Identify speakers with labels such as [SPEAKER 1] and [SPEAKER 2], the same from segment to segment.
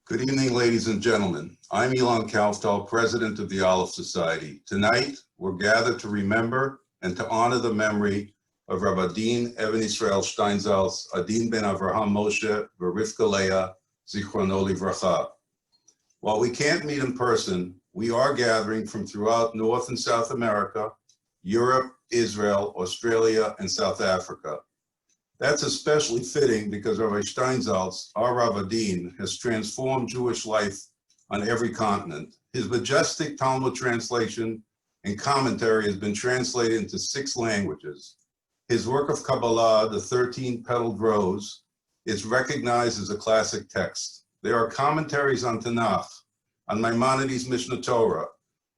[SPEAKER 1] Good evening, ladies and gentlemen. I'm Elon Kauftal, president of the Aleph Society. Tonight, we're gathered to remember and to honor the memory of Rabbi Adin Even Israel Steinsaltz, Adin ben Avraham Moshe, Rivka Leah, Zichrono Livracha. While we can't meet in person, we are gathering from throughout North and South America, Europe, Israel, Australia, and South Africa. That's especially fitting because Rabbi Steinsaltz, our Rabbi Adin, has transformed Jewish life on every continent. His majestic Talmud translation and commentary has been translated into 6 languages. His work of Kabbalah, the 13-petaled rose, is recognized as a classic text. There are commentaries on Tanakh, on Maimonides' Mishnah Torah,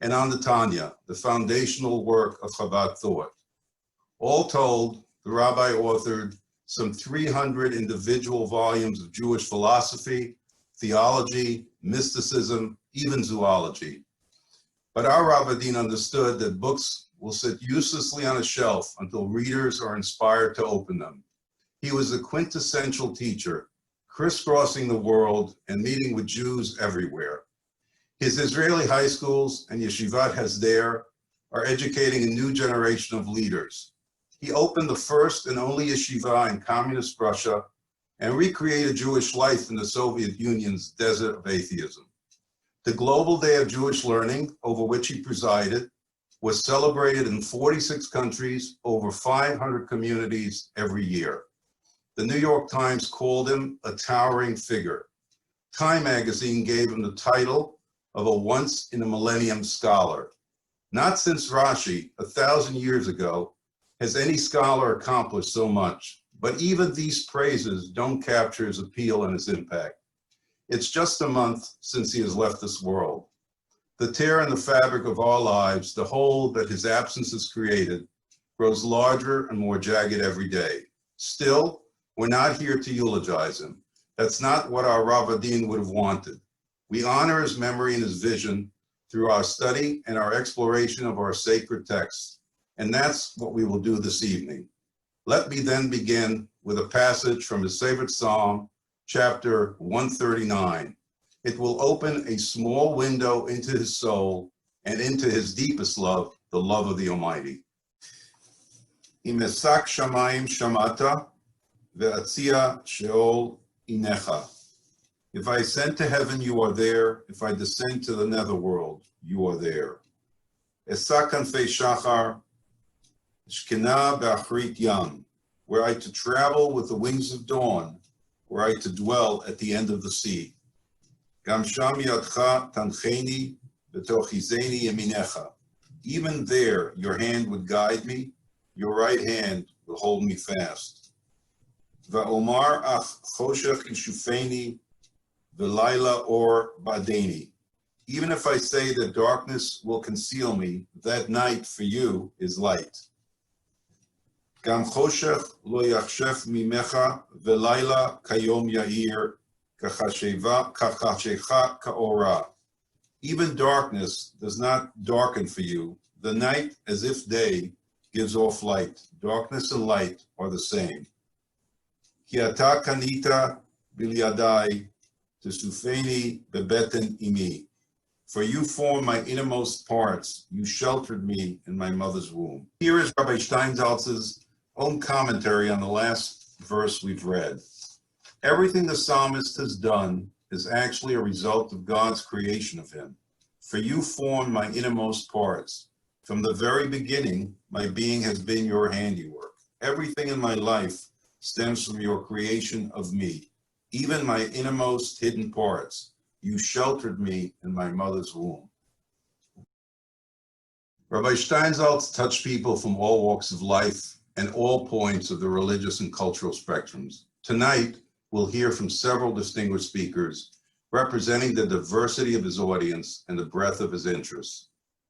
[SPEAKER 1] and on the Tanya, the foundational work of Chabad thought. All told, the rabbi authored some 300 individual volumes of Jewish philosophy, theology, mysticism, even zoology. But our Rabbi Adin understood that books will sit uselessly on a shelf until readers are inspired to open them. He was a quintessential teacher, crisscrossing the world and meeting with Jews everywhere. His Israeli high schools and Yeshivat Tekoa are educating a new generation of leaders. He opened the first and only yeshiva in communist Russia and recreated Jewish life in the Soviet Union's desert of atheism. The Global Day of Jewish Learning, over which he presided, was celebrated in 46 countries, over 500 communities every year. The New York Times called him a towering figure. Time magazine gave him the title of a once-in-a-millennium scholar. Not since Rashi, 1,000 years ago, has any scholar accomplished so much, but even these praises don't capture his appeal and his impact. It's just a month since he has left this world. The tear in the fabric of our lives, the hole that his absence has created, grows larger and more jagged every day. Still, we're not here to eulogize him. That's not what our Rabbi Adin would have wanted. We honor his memory and his vision through our study and our exploration of our sacred texts. And that's what we will do this evening. Let me then begin with a passage from his favorite psalm, chapter 139. It will open a small window into his soul and into his deepest love, the love of the Almighty. Im esak shamayim shamata, ve'atzia sheol inecha. If I ascend to heaven, you are there. If I descend to the netherworld, you are there. Esak anfei shachar, Shkina b'achrit yam, were I to travel with the wings of dawn, were I to dwell at the end of the sea. Gam sham yadcha tancheni v'tochizeni yeminecha. Even there, your hand would guide me, your right hand will hold me fast. Va'omar ach choshech yishufeni v'layla or badeni. Even if I say that darkness will conceal me, that night for you is light. Gam choshech lo yachshef mimecha velayla kayom yair kachashecha kaora. Even darkness does not darken for you. The night, as if day, gives off light. Darkness and light are the same. Ki ata kanita bilyadai tesufeni bebeten imi. For you formed my innermost parts. You sheltered me in my mother's womb. Here is Rabbi Steinsaltz's own commentary on the last verse we've read. Everything the psalmist has done is actually a result of God's creation of him. For you formed my innermost parts. From the very beginning, my being has been your handiwork. Everything in my life stems from your creation of me, even my innermost hidden parts. You sheltered me in my mother's womb. Rabbi Steinsaltz touched people from all walks of life and all points of the religious and cultural spectrums. Tonight, we'll hear from several distinguished speakers representing the diversity of his audience and the breadth of his interests.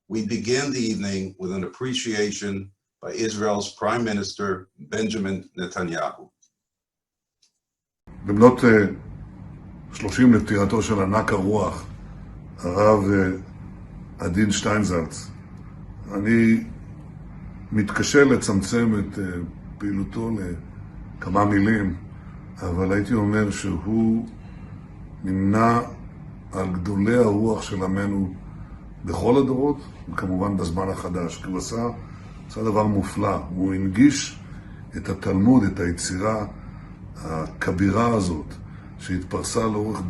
[SPEAKER 1] We begin the evening with an appreciation by Israel's Prime Minister, Benjamin Netanyahu.
[SPEAKER 2] במנות 30 לפטירתו של ענק הרוח, הרב עדין שטיינזלץ, אני מתקשה לצמצם את פעילותו לכמה מילים, אבל הייתי אומר שהוא נמנה על גדולי הרוח של עמנו בכל הדורות, וכמובן בזמן החדש, כי הוא עשה דבר מופלא. הוא הנגיש את התלמוד, את היצירה הכבירה הזאת, שהתפרסה לאורך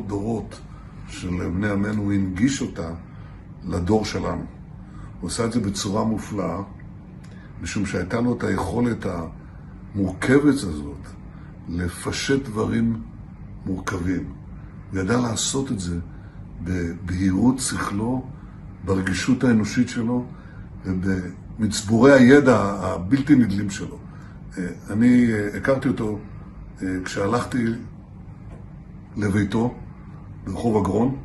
[SPEAKER 2] דורות של בני עמנו, הוא הנגיש אותה לדור שלנו. הוא עשה את זה בצורה מופלאה, משום שהייתה לו את היכולת המורכבת הזאת לפשט דברים מורכבים. הוא ידע לעשות את זה בבהירות שכלו, ברגישות האנושית שלו ובמצבורי הידע הבלתי נדלים שלו. אני הכרתי אותו כשהלכתי לביתו ברחוב אגרון,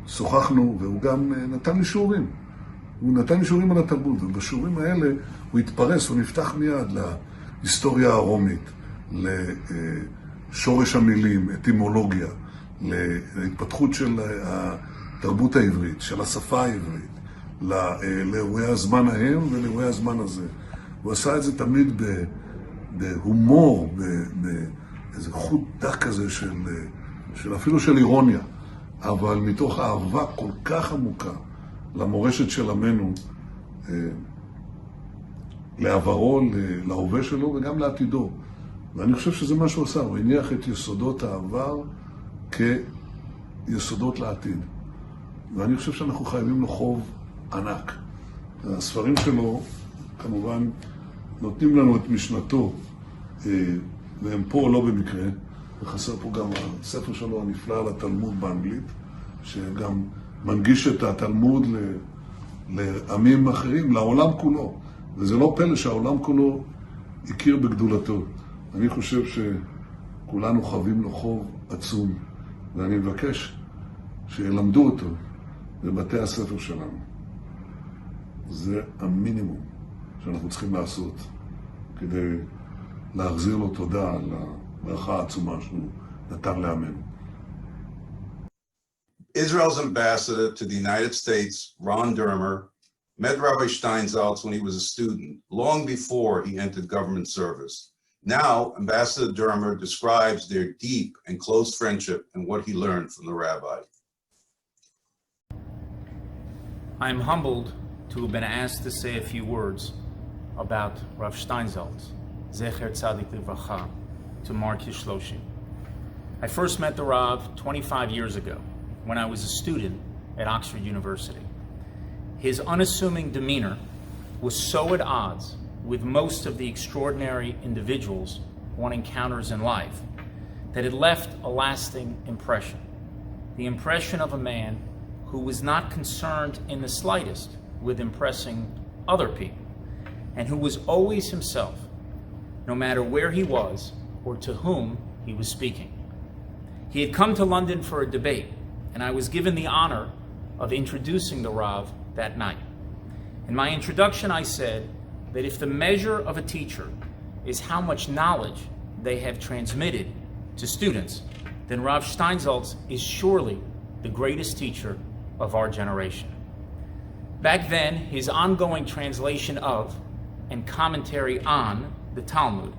[SPEAKER 2] ושוחחנו, והוא גם נתן לי שיעורים. הוא נתן לי שיעורים על התלמוד, ובשיעורים האלה הוא התפרס, הוא נפתח מיד להיסטוריה הרומית, לשורש המילים, אטימולוגיה, להתפתחות של התרבות העברית, של השפה העברית, לאירועי הזמן ההם ולאירועי הזמן הזה. הוא עשה את זה תמיד בהומור, באיזה חוט דק כזה של אפילו של אירוניה, אבל מתוך אהבה כל כך עמוקה למורשת של עמנו, לעברו, להווה שלו וגם לעתידו. ואני חושב שזה מה שהוא עשה, הוא הניח את יסודות העבר כיסודות לעתיד. ואני חושב שאנחנו חייבים לו חוב ענק. הספרים שלו כמובן נותנים לנו את משנתו, והם פה לא במקרה, וחסר פה גם הספר שלו הנפלא על התלמוד באנגלית, שגם מנגיש את התלמוד לעמים אחרים, לעולם כולו. וזה לא פלא שהעולם כולו הכיר בגדולתו. אני חושב שכולנו חייבים לו חוב עצום, ואני מבקש שילמדו אותו בבתי הספר שלנו. זה המינימום שאנחנו צריכים לעשות כדי להחזיר לו תודה על הברכה העצומה שהוא נתן לעמנו.
[SPEAKER 1] Israel's ambassador to the United States, Ron Dermer, met Rabbi Steinsaltz when he was a student, long before he entered government service. Now, Ambassador Dermer describes their deep and close friendship and what he learned from the rabbi.
[SPEAKER 3] I am humbled to have been asked to say a few words about Rav Steinsaltz, Zecher Tzadik Livracha, to mark his Shloshim. I first met the Rav 25 years ago when I was a student at Oxford University. His unassuming demeanor was so at odds with most of the extraordinary individuals one encounters in life that it left a lasting impression. The impression of a man who was not concerned in the slightest with impressing other people, and who was always himself, no matter where he was or to whom he was speaking. He had come to London for a debate, and I was given the honor of introducing the Rav that night. In my introduction, I said that if the measure of a teacher is how much knowledge they have transmitted to students, then Rav Steinsaltz is surely the greatest teacher of our generation. Back then, his ongoing translation of and commentary on the Talmud,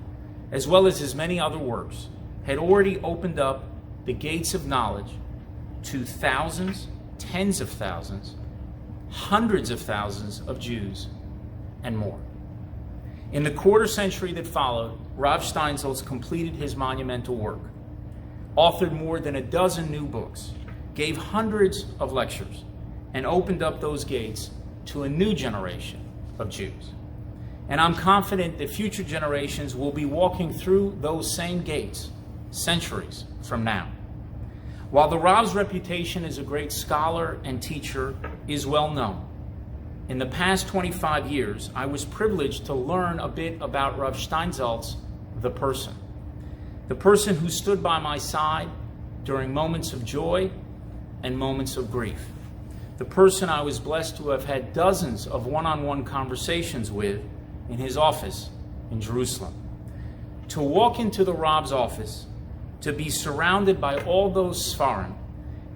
[SPEAKER 3] as well as his many other works, had already opened up the gates of knowledge to thousands, tens of thousands, hundreds of thousands of Jews, and more. In the quarter century that followed, Rav Steinsaltz completed his monumental work, authored more than a dozen new books, gave hundreds of lectures, and opened up those gates to a new generation of Jews. And I'm confident that future generations will be walking through those same gates centuries from now. While the Rav's reputation as a great scholar and teacher is well known, in the past 25 years, I was privileged to learn a bit about Rav Steinsaltz, the person who stood by my side during moments of joy and moments of grief, the person I was blessed to have had dozens of one-on-one conversations with in his office in Jerusalem. To walk into the Rav's office, to be surrounded by all those Sfarim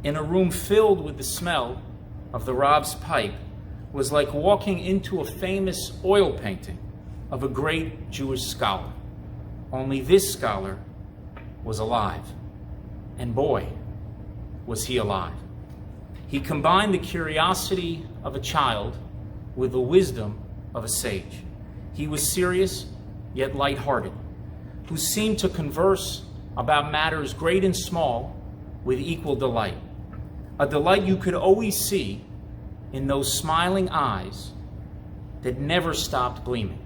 [SPEAKER 3] in a room filled with the smell of the Rav's pipe was like walking into a famous oil painting of a great Jewish scholar. Only this scholar was alive. and boy, was he alive. He combined the curiosity of a child with the wisdom of a sage. He was serious, yet lighthearted, who seemed to converse about matters great and small with equal delight, a delight you could always see in those smiling eyes that never stopped gleaming.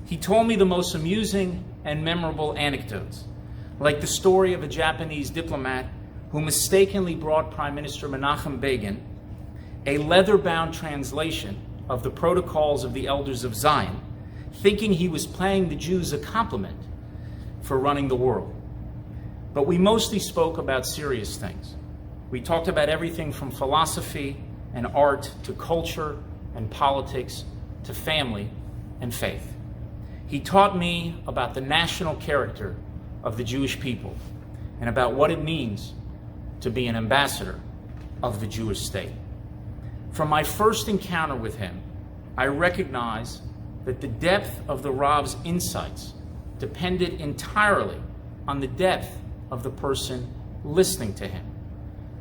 [SPEAKER 3] He told me the most amusing and memorable anecdotes, like the story of a Japanese diplomat who mistakenly brought Prime Minister Menachem Begin a leather-bound translation of the Protocols of the Elders of Zion, thinking he was paying the Jews a compliment for running the world. But we mostly spoke about serious things. We talked about everything from philosophy and art to culture and politics to family and faith. He taught me about the national character of the Jewish people and about what it means to be an ambassador of the Jewish state. From my first encounter with him, I recognized that the depth of the Rav's insights depended entirely on the depth of the person listening to him.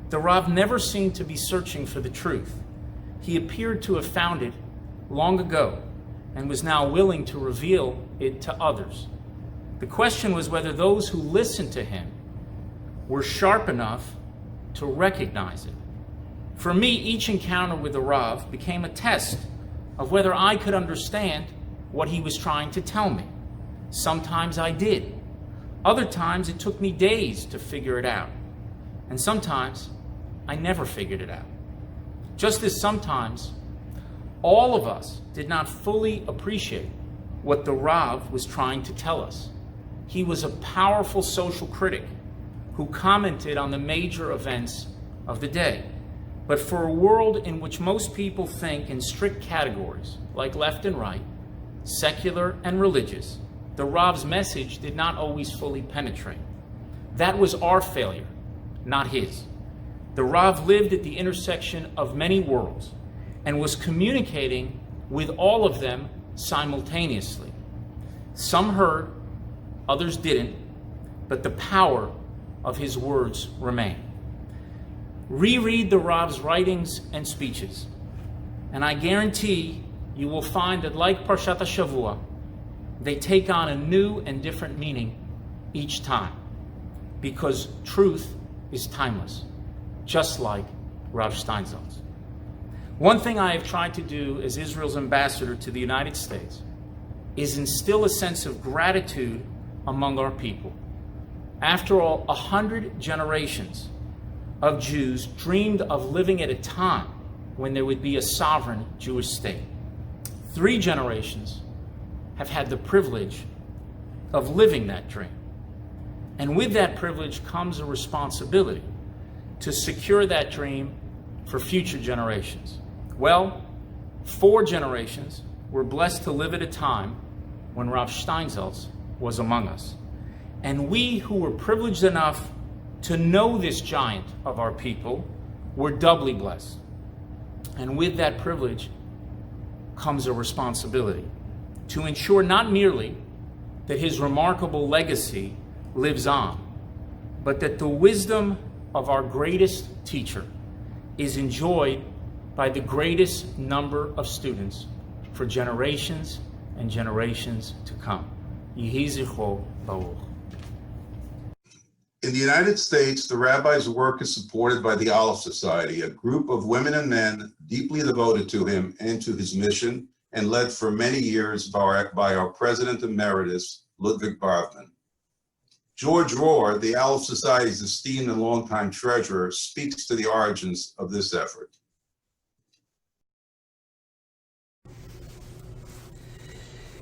[SPEAKER 3] The Rav never seemed to be searching for the truth. He appeared to have found it long ago and was now willing to reveal it to others. The question was whether those who listened to him were sharp enough to recognize it. For me, each encounter with the Rav became a test of whether I could understand what he was trying to tell me. Sometimes I did. Other times it took me days to figure it out. And sometimes I never figured it out. Just as sometimes all of us did not fully appreciate what the Rav was trying to tell us. He was a powerful social critic who commented on the major events of the day. But for a world in which most people think in strict categories, like left and right, secular and religious, the Rav's message did not always fully penetrate. That was our failure, not his. The Rav lived at the intersection of many worlds and was communicating with all of them simultaneously. Some heard, others didn't, but the power of his words remained. Reread the Rav's writings and speeches, and I guarantee you will find that, like Parshat HaShavua, they take on a new and different meaning each time, because truth is timeless, just like Rav Steinsaltz. One thing I have tried to do as Israel's ambassador to the United States is instill a sense of gratitude among our people. After all, 100 generations of Jews dreamed of living at a time when there would be a sovereign Jewish state. 3 generations have had the privilege of living that dream. And with that privilege comes a responsibility to secure that dream for future generations. Well, 4 generations were blessed to live at a time when Rav Steinsaltz was among us. And we who were privileged enough to know this giant of our people were doubly blessed. And with that privilege comes a responsibility to ensure not merely that his remarkable legacy lives on, but that the wisdom of our greatest teacher is enjoyed by the greatest number of students for generations and generations to come. Yehi zichro baruch.
[SPEAKER 1] In the United States, the rabbi's work is supported by the Aleph Society, a group of women and men deeply devoted to him and to his mission, and led for many years by our President Emeritus, Ludwig Bavman. George Rohr, the Aleph Society's esteemed and longtime treasurer, speaks to the origins of this effort.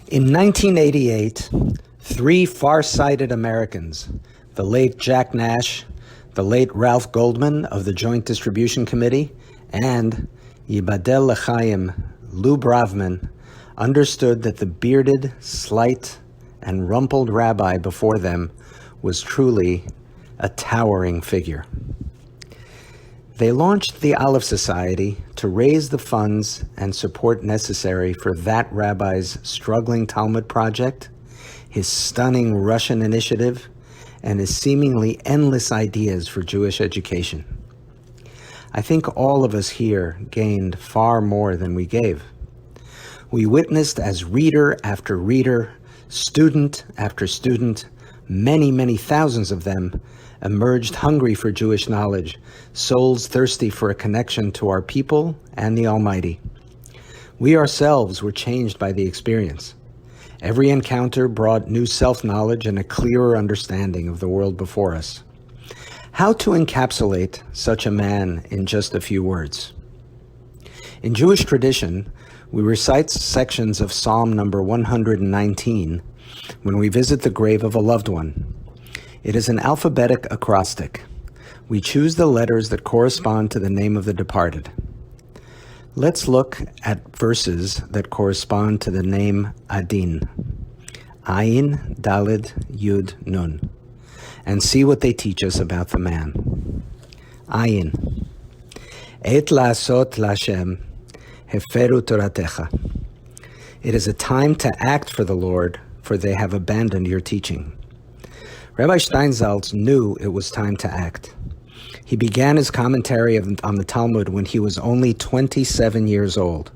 [SPEAKER 4] In 1988, 3 far-sighted Americans, the late Jack Nash, the late Ralph Goldman of the Joint Distribution Committee, and Yibadel L'chaim Lou Bravman, understood that the bearded, slight, and rumpled rabbi before them was truly a towering figure. They launched the Aleph Society to raise the funds and support necessary for that rabbi's struggling Talmud project, his stunning Russian initiative, and his seemingly endless ideas for Jewish education. I think all of us here gained far more than we gave. We witnessed as reader after reader, student after student, many, many thousands of them, emerged hungry for Jewish knowledge, souls thirsty for a connection to our people and the Almighty. We ourselves were changed by the experience. Every encounter brought new self-knowledge and a clearer understanding of the world before us. How to encapsulate such a man in just a few words? In Jewish tradition, we recite sections of Psalm number 119 when we visit the grave of a loved one. It is an alphabetic acrostic. We choose the letters that correspond to the name of the departed. Let's look at verses that correspond to the name Adin, Ayin, Dalid, Yud, Nun, and see what they teach us about the man. Ayin, Et la'asot la'Hashem, heferu toratecha. It is a time to act for the Lord, for they have abandoned your teaching. Rabbi Steinsaltz knew it was time to act. He began his commentary on the Talmud when he was only 27 years old.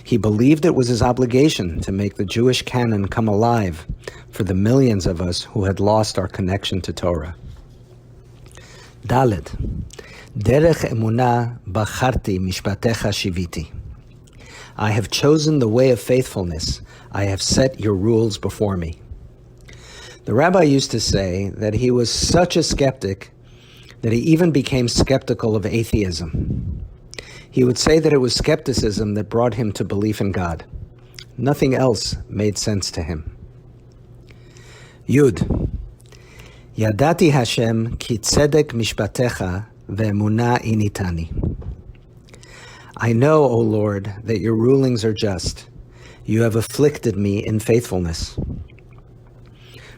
[SPEAKER 4] He believed it was his obligation to make the Jewish canon come alive for the millions of us who had lost our connection to Torah. Dalet, derech emunah bacharti mishpatecha shiviti. I have chosen the way of faithfulness. I have set your rules before me. The rabbi used to say that he was such a skeptic that he even became skeptical of atheism. He would say that it was skepticism that brought him to belief in God. Nothing else made sense to him. Yud. Yadati Hashem ki tzedek mishpatecha ve'emunah initani. I know, O Lord, that your rulings are just. You have afflicted me in faithfulness.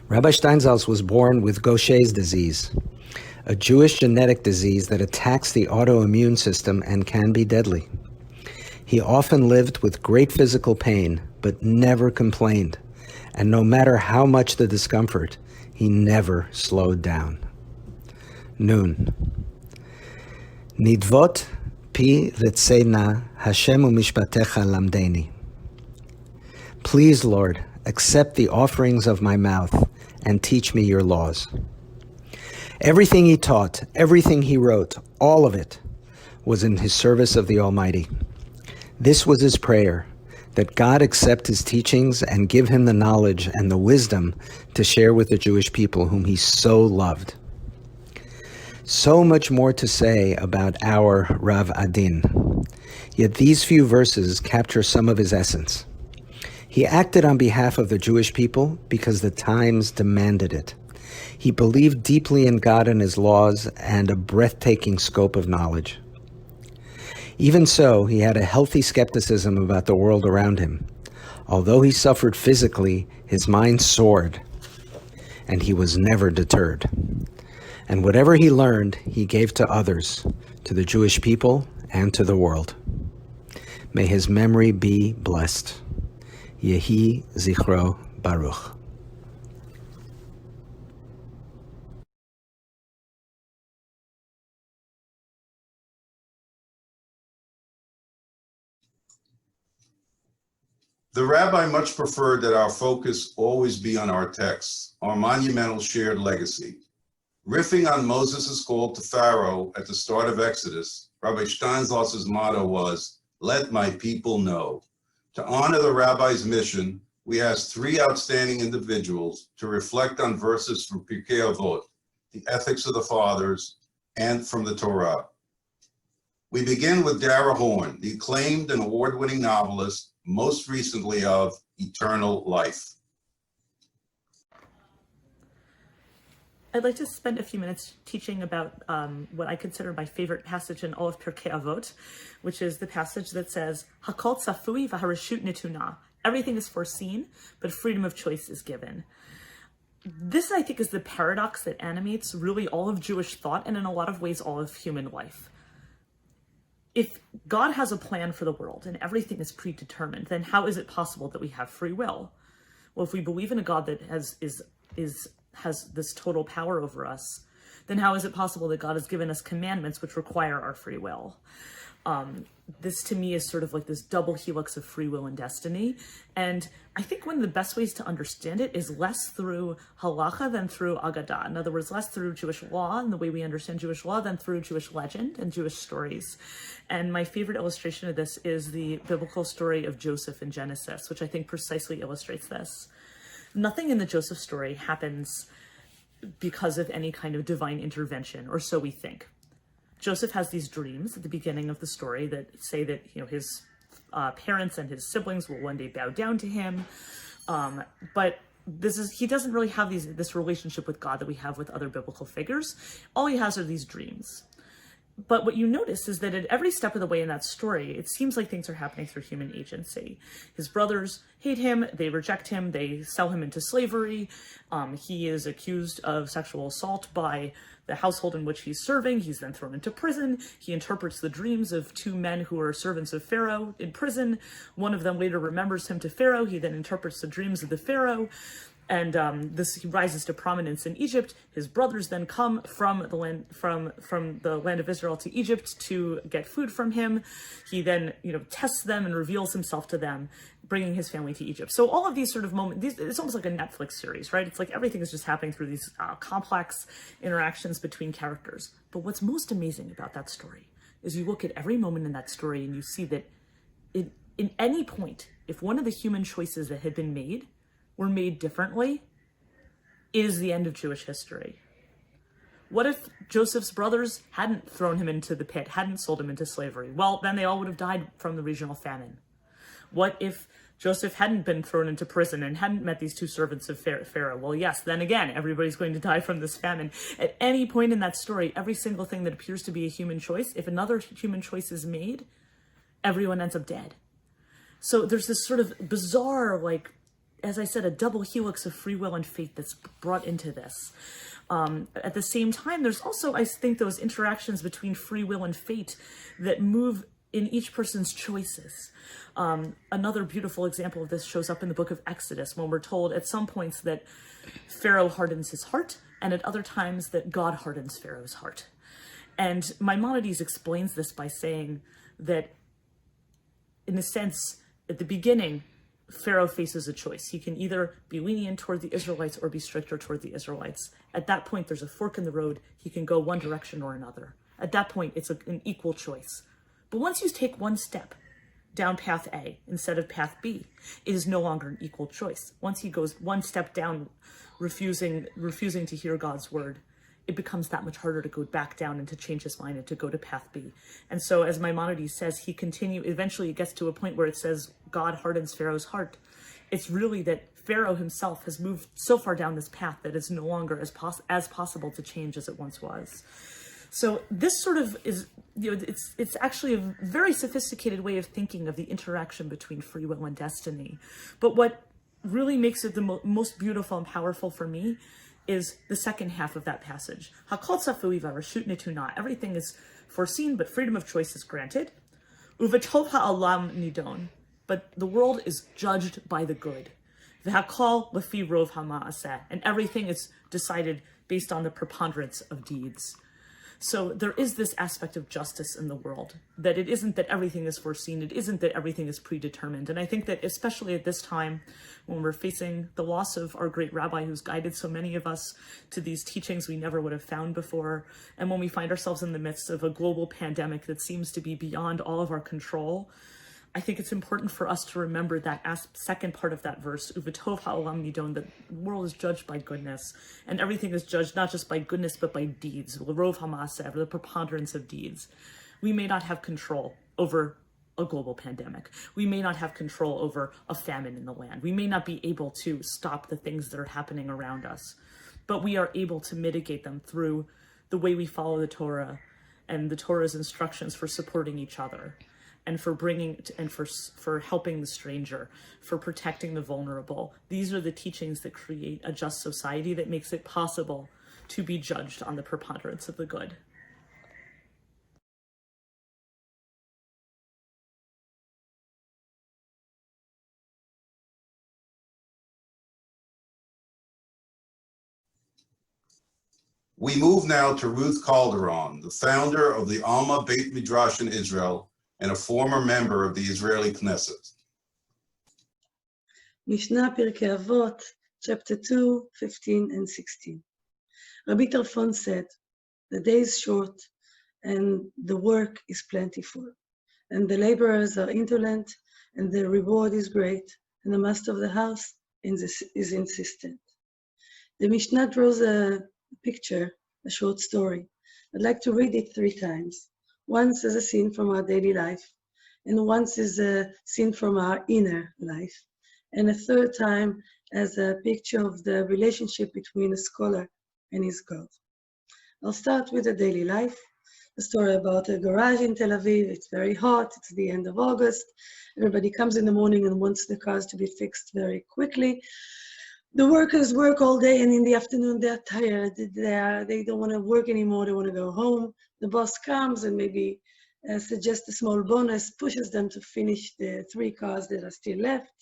[SPEAKER 4] Rabbi Steinsaltz was born with Gaucher's disease, a Jewish genetic disease that attacks the autoimmune system and can be deadly. He often lived with great physical pain, but never complained. And no matter how much the discomfort, he never slowed down. Nun. Nidvot pi ritzena Hashem u'mishpatecha lamdeni. Please, Lord, accept the offerings of my mouth and teach me your laws. Everything he taught, everything he wrote, all of it was in his service of the Almighty. This was his prayer, that God accept his teachings and give him the knowledge and the wisdom to share with the Jewish people whom he so loved. So much more to say about our Rav Adin, yet these few verses capture some of his essence. He acted on behalf of the Jewish people because the times demanded it. He believed deeply in God and his laws and a breathtaking scope of knowledge. Even so, he had a healthy skepticism about the world around him. Although he suffered physically, his mind soared, and he was never deterred. And whatever he learned, he gave to others, to the Jewish people and to the world. May his memory be blessed. Yehi Zichro Baruch.
[SPEAKER 1] The rabbi much preferred that our focus always be on our texts, our monumental shared legacy. Riffing on Moses' call to Pharaoh at the start of Exodus, Rabbi Steinsaltz's motto was, "Let my people know." To honor the rabbi's mission, we asked three outstanding individuals to reflect on verses from Pirkei Avot, the ethics of the fathers, and from the Torah. We begin with Dara Horn, the acclaimed and award-winning novelist, most recently of Eternal Life.
[SPEAKER 5] I'd like to spend a few minutes teaching about what I consider my favorite passage in all of Pirkei Avot, which is the passage that says, Hakol tzafui v'hareshut netuna. Everything is foreseen, but freedom of choice is given. This, I think, is the paradox that animates really all of Jewish thought and in a lot of ways all of human life. If God has a plan for the world and everything is predetermined, then how is it possible that we have free will? Well, if we believe in a God that has has this total power over us, then how is it possible that God has given us commandments which require our free will? This to me is sort of like this double helix of free will and destiny. And I think one of the best ways to understand it is less through halacha than through agadah. In other words, less through Jewish law and the way we understand Jewish law than through Jewish legend and Jewish stories. And my favorite illustration of this is the biblical story of Joseph in Genesis, which I think precisely illustrates this. Nothing in the Joseph story happens because of any kind of divine intervention, or so we think. Joseph has these dreams at the beginning of the story that say that, his parents and his siblings will one day bow down to him. But he doesn't really have this relationship with God that we have with other biblical figures. All he has are these dreams. But what you notice is that at every step of the way in that story, it seems like things are happening through human agency. His brothers hate him, they reject him, they sell him into slavery. He is accused of sexual assault by the household in which he's serving. He's then thrown into prison. He interprets the dreams of two men who are servants of Pharaoh in prison. One of them later remembers him to Pharaoh. He then interprets the dreams of the Pharaoh. And he rises to prominence in Egypt. His brothers then come from the land of Israel to Egypt to get food from him. He then, tests them and reveals himself to them, bringing his family to Egypt. So all of these sort of moments, it's almost like a Netflix series, right? It's like everything is just happening through these complex interactions between characters. But what's most amazing about that story is you look at every moment in that story and you see that in any point, if one of the human choices that had been made were made differently, is the end of Jewish history. What if Joseph's brothers hadn't thrown him into the pit, hadn't sold him into slavery? Well, then they all would have died from the regional famine. What if Joseph hadn't been thrown into prison and hadn't met these two servants of Pharaoh? Well, yes, then again, everybody's going to die from this famine. At any point in that story, every single thing that appears to be a human choice, if another human choice is made, everyone ends up dead. So there's this sort of bizarre, as I said, a double helix of free will and fate that's brought into this. At the same time, there's also, I think, those interactions between free will and fate that move in each person's choices. Another beautiful example of this shows up in the book of Exodus, when we're told at some points that Pharaoh hardens his heart, and at other times that God hardens Pharaoh's heart. And Maimonides explains this by saying that, in a sense, at the beginning, Pharaoh faces a choice. He can either be lenient toward the Israelites or be stricter toward the Israelites. At that point, there's a fork in the road. He can go one direction or another. At that point, it's an equal choice. But once you take one step down path A instead of path B, it is no longer an equal choice. Once he goes one step down, refusing to hear God's word, it becomes that much harder to go back down and to change his mind and to go to path B. And so, as Maimonides says, eventually it gets to a point where it says God hardens Pharaoh's heart. It's really that Pharaoh himself has moved so far down this path that it's no longer as possible to change as it once was. So this sort of is, it's actually a very sophisticated way of thinking of the interaction between free will and destiny. But what really makes it the most beautiful and powerful for me is the second half of that passage. Hakol tzafui v'harashut netuna. Everything is foreseen, but freedom of choice is granted. Uvetov ha'olam nidon. But the world is judged by the good. V'hakol lefi rov ha'ma'aseh. And everything is decided based on the preponderance of deeds. So there is this aspect of justice in the world, that it isn't that everything is foreseen, it isn't that everything is predetermined. And I think that especially at this time, when we're facing the loss of our great rabbi who's guided so many of us to these teachings we never would have found before, and when we find ourselves in the midst of a global pandemic that seems to be beyond all of our control, I think it's important for us to remember that second part of that verse, Uvetov ha'olam nidon, that the world is judged by goodness, and everything is judged not just by goodness, but by deeds, l'rov ha'ma'aseh, the preponderance of deeds. We may not have control over a global pandemic. We may not have control over a famine in the land. We may not be able to stop the things that are happening around us, but we are able to mitigate them through the way we follow the Torah and the Torah's instructions for supporting each other, and for helping the stranger, for protecting the vulnerable. These are the teachings that create a just society that makes it possible to be judged on the preponderance of the good.
[SPEAKER 1] We move now to Ruth Calderon, the founder of the Alma Beit Midrash in Israel and a former member of the Israeli Knesset.
[SPEAKER 6] Mishnah Pirkei Avot, chapter 2, 15 and 16. Rabbi Tarfon said, the day is short and the work is plentiful, and the laborers are indolent and the reward is great, and the master of the house is insistent. The Mishnah draws a picture, a short story. I'd like to read it 3 times. Once as a scene from our daily life, and once as a scene from our inner life, and a 3rd time as a picture of the relationship between a scholar and his God. I'll start with the daily life, a story about a garage in Tel Aviv. It's very hot, it's the end of August. Everybody comes in the morning and wants the cars to be fixed very quickly. The workers work all day, and in the afternoon they're tired. They don't want to work anymore, they want to go home. The boss comes and maybe suggests a small bonus, pushes them to finish the 3 cars that are still left.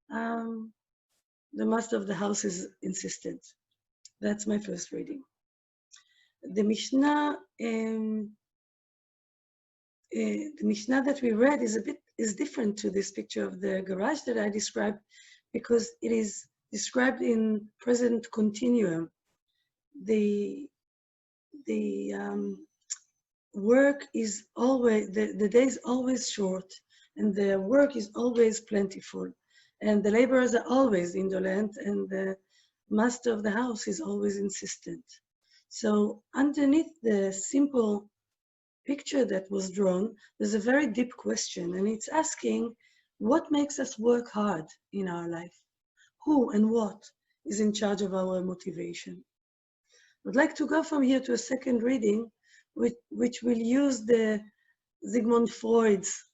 [SPEAKER 6] The master of the house is insistent. That's my first reading. The Mishnah that we read is different to this picture of the garage that I described, because it is described in present continuum. The work is always, the day is always short, and the work is always plentiful, and the laborers are always indolent, and the master of the house is always insistent. So underneath the simple picture that was drawn, there's a very deep question, and it's asking, what makes us work hard in our life? Who and what is in charge of our motivation? I'd like to go from here to a second reading, which will use the Sigmund Freud's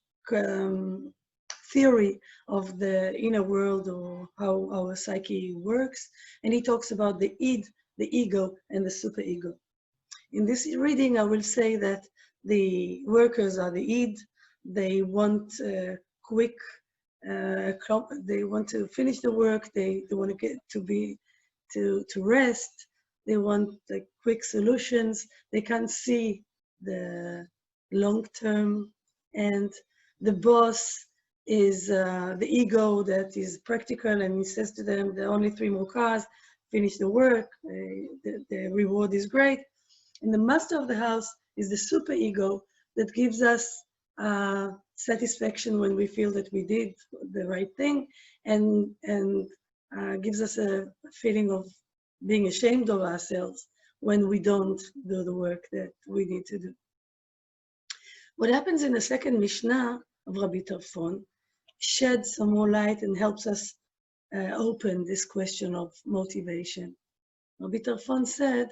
[SPEAKER 6] theory of the inner world, or how our psyche works, and he talks about the id, the ego, and the superego. In this reading, I will say that the workers are the id. They want quick, they want to finish the work. They want to get to rest. They want like quick solutions. They can't see the long term. And the boss is the ego that is practical, and he says to them, there are only 3 more cars, finish the work, the reward is great. And the master of the house is the superego that gives us satisfaction when we feel that we did the right thing, and gives us a feeling of being ashamed of ourselves when we don't do the work that we need to do. What happens in the second Mishnah of Rabbi Tarfon sheds some more light and helps us open this question of motivation. Rabbi Tarfon said,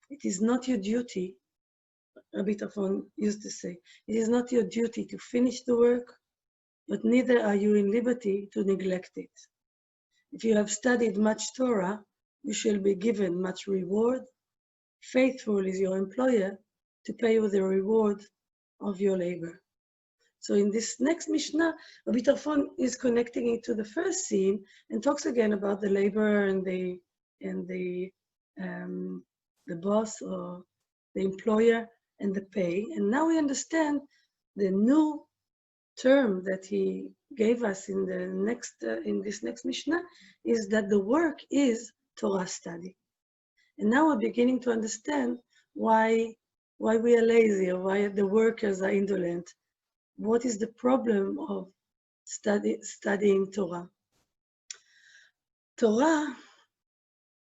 [SPEAKER 6] it is not your duty, Rabbi Tarfon used to say, it is not your duty to finish the work, but neither are you in liberty to neglect it. If you have studied much Torah, you shall be given much reward. Faithful is your employer to pay you the reward of your labor. So in this next Mishnah, Rabbi Tarfon is connecting it to the first scene and talks again about the laborer and the boss or the employer and the pay. And now we understand the new term that he gave us in this next Mishnah is that the work is Torah study. And now we're beginning to understand why we are lazy, or why the workers are indolent. What is the problem of studying Torah? Torah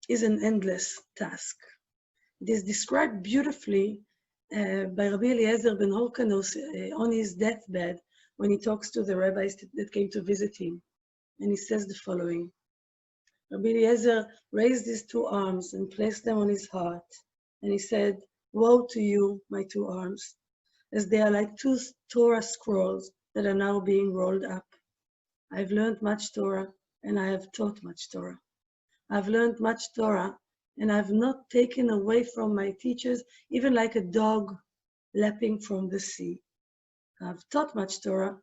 [SPEAKER 6] is an endless task. It is described beautifully by Rabbi Eliezer ben Horkanus on his deathbed when he talks to the rabbis that came to visit him. And he says the following: Rabbi Eliezer raised his 2 arms and placed them on his heart. And he said, woe to you, my 2 arms, as they are like 2 Torah scrolls that are now being rolled up. I've learned much Torah, and I have taught much Torah. I've learned much Torah, and I've not taken away from my teachers, even like a dog lapping from the sea. I've taught much Torah,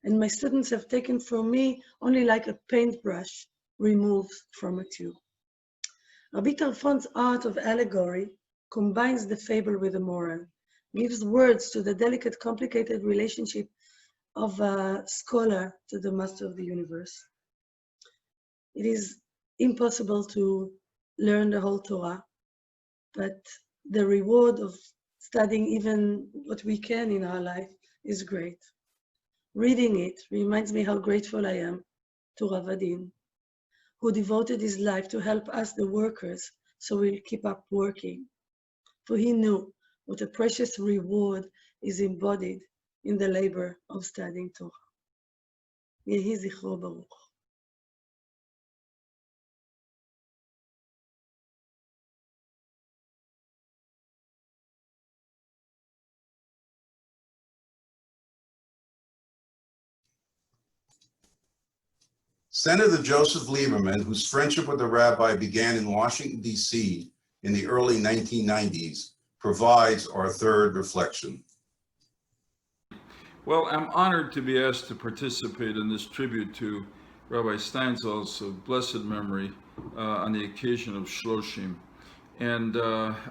[SPEAKER 6] and my students have taken from me only like a paintbrush removed from a tube. Rabbi Tarfon's art of allegory combines the fable with the moral, gives words to the delicate, complicated relationship of a scholar to the master of the universe. It is impossible to learn the whole Torah, but the reward of studying even what we can in our life is great. Reading it reminds me how grateful I am to Rabbi Adin, who devoted his life to help us, the workers, so we'll keep up working. For he knew what a precious reward is embodied in the labor of studying Torah. Yehi zichro baruch.
[SPEAKER 1] Senator Joseph Lieberman, whose friendship with the rabbi began in Washington, D.C. in the early 1990s, provides our third reflection.
[SPEAKER 7] Well, I'm honored to be asked to participate in this tribute to Rabbi Steinsaltz of blessed memory on the occasion of Shloshim. And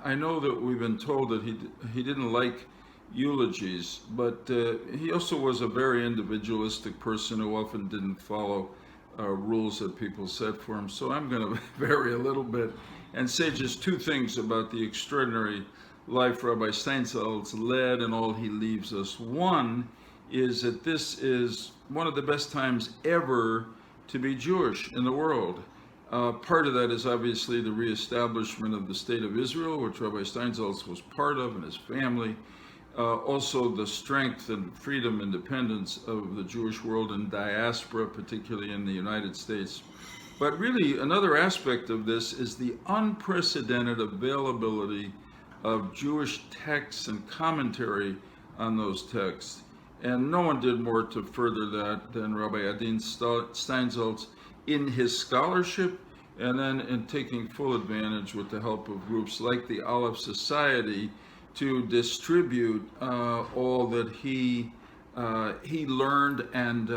[SPEAKER 7] I know that we've been told that he didn't like eulogies, but he also was a very individualistic person who often didn't follow rules that people set for him. So I'm going to vary a little bit and say just two things about the extraordinary life Rabbi Steinsaltz led and all he leaves us. One is that this is one of the best times ever to be Jewish in the world. Part of that is obviously the reestablishment of the state of Israel, which Rabbi Steinsaltz was part of, and his family. Also the strength and freedom, independence of the Jewish world in diaspora, particularly in the United States. But really another aspect of this is the unprecedented availability of Jewish texts and commentary on those texts. And no one did more to further that than Rabbi Adin Steinsaltz in his scholarship, and then in taking full advantage with the help of groups like the Aleph Society to distribute all that he learned and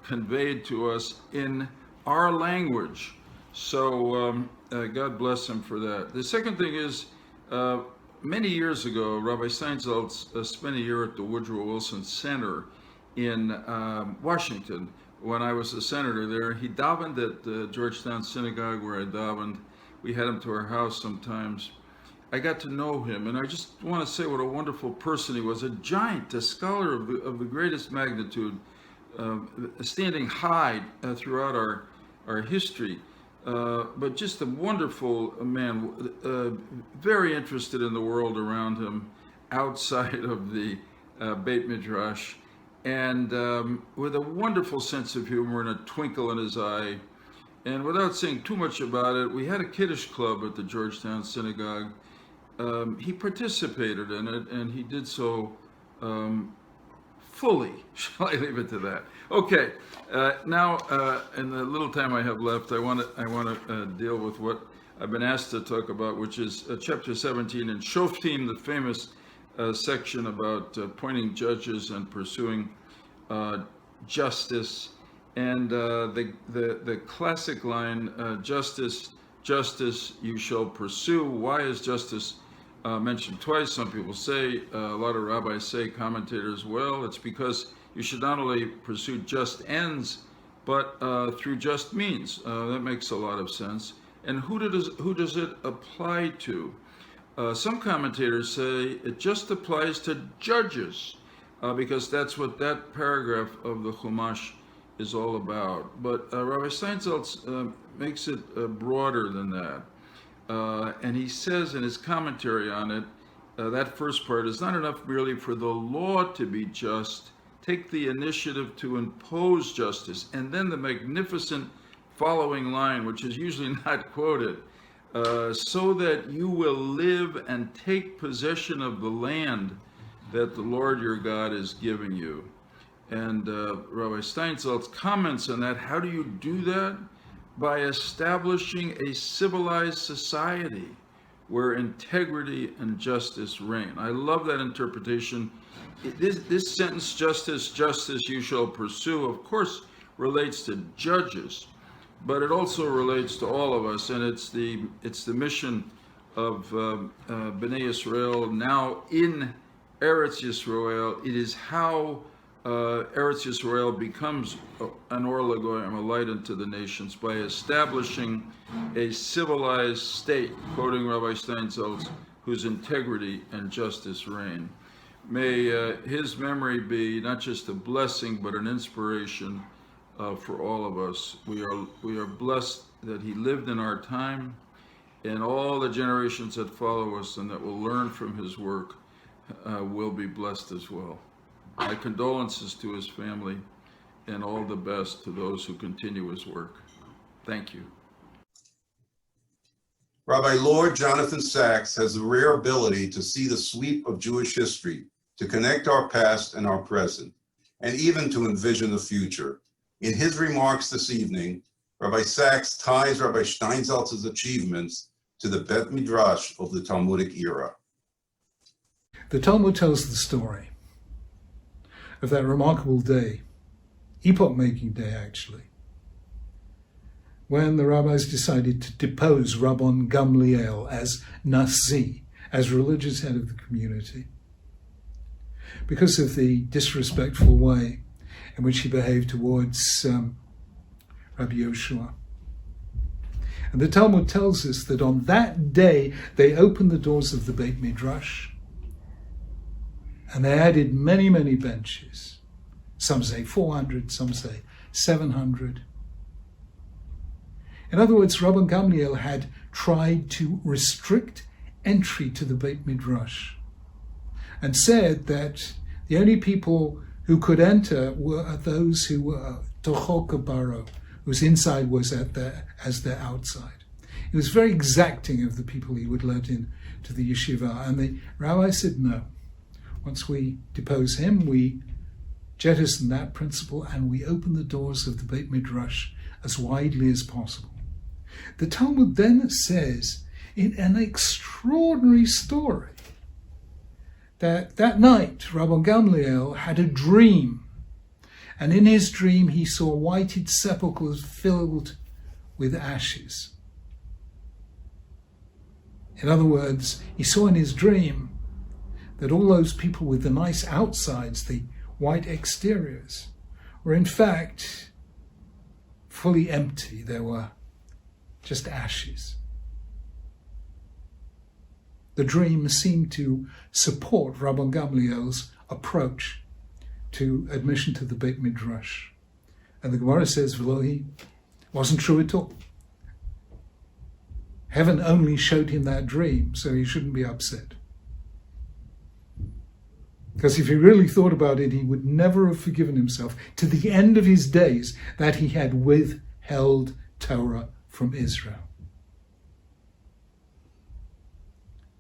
[SPEAKER 7] conveyed to us in our language. So God bless him for that. The second thing is, many years ago, Rabbi Steinsaltz spent a year at the Woodrow Wilson Center in Washington. When I was a senator there, he davened at the Georgetown Synagogue where I davened. We had him to our house sometimes. I got to know him, and I just want to say what a wonderful person he was. A giant, a scholar of the greatest magnitude, standing high throughout our history. But just a wonderful man, very interested in the world around him, outside of the Beit Midrash, and with a wonderful sense of humor and a twinkle in his eye. And without saying too much about it, we had a Kiddush club at the Georgetown Synagogue. He participated in it, and he did so fully. Shall I leave it to that? Okay. Now, in the little time I have left, I want to deal with what I've been asked to talk about, which is chapter 17 in Shoftim, the famous section about appointing judges and pursuing justice, and the classic line, justice, justice you shall pursue. Why is justice mentioned twice? Some people say, a lot of rabbis say, commentators, well, it's because you should not only pursue just ends, but through just means. That makes a lot of sense. And who does it apply to? Some commentators say it just applies to judges, because that's what that paragraph of the Chumash is all about. But Rabbi Steinsaltz makes it broader than that. And he says in his commentary on it, that first part is not enough merely for the law to be just. Take the initiative to impose justice. And then the magnificent following line, which is usually not quoted, so that you will live and take possession of the land that the Lord your God is giving you. And Rabbi Steinsaltz comments on that. How do you do that? By establishing a civilized society where integrity and justice reign. I love that interpretation. This sentence, justice, justice you shall pursue, of course, relates to judges. but it also relates to all of us, and it's the mission of Bnei Yisrael now in Eretz Yisrael. It is how Eretz Yisrael becomes an Or Lagoyim, a light unto the nations, by establishing a civilized state, quoting Rabbi Steinsaltz, whose integrity and justice reign. May his memory be not just a blessing, but an inspiration for all of us. We are blessed that he lived in our time, and all the generations that follow us and that will learn from his work will be blessed as well. My condolences to his family, and all the best to those who continue his work. Thank you.
[SPEAKER 1] Rabbi Lord Jonathan Sacks has the rare ability to see the sweep of Jewish history, to connect our past and our present, and even to envision the future. In his remarks this evening, Rabbi Sacks ties Rabbi Steinsaltz's achievements to the Bet Midrash of the Talmudic era.
[SPEAKER 8] The Talmud tells the story of that remarkable day, epoch-making day actually, when the rabbis decided to depose Rabban Gamliel as Nasi, as religious head of the community, because of the disrespectful way in which he behaved towards Rabbi Yoshua. And the Talmud tells us that on that day they opened the doors of the Beit Midrash, and they added many, many benches. Some say 400, some say 700. In other words, Rabban Gamliel had tried to restrict entry to the Beit Midrash and said that the only people who could enter were those who were tochok Pharaoh, whose inside was as their outside. He was very exacting of the people he would let in to the yeshiva, and the rabbi said no. Once we depose him, we jettison that principle and we open the doors of the Beit Midrash as widely as possible. The Talmud then says, in an extraordinary story, that night Rabban Gamliel had a dream, and in his dream he saw whited sepulchres filled with ashes. In other words, he saw in his dream that all those people with the nice outsides, the white exteriors, were in fact fully empty. There were just ashes. The dream seemed to support Rabban Gamliel's approach to admission to the Beit Midrash. And the Gemara says, Velohi, wasn't true at all. Heaven only showed him that dream, so he shouldn't be upset. Because if he really thought about it, he would never have forgiven himself to the end of his days that he had withheld Torah from Israel.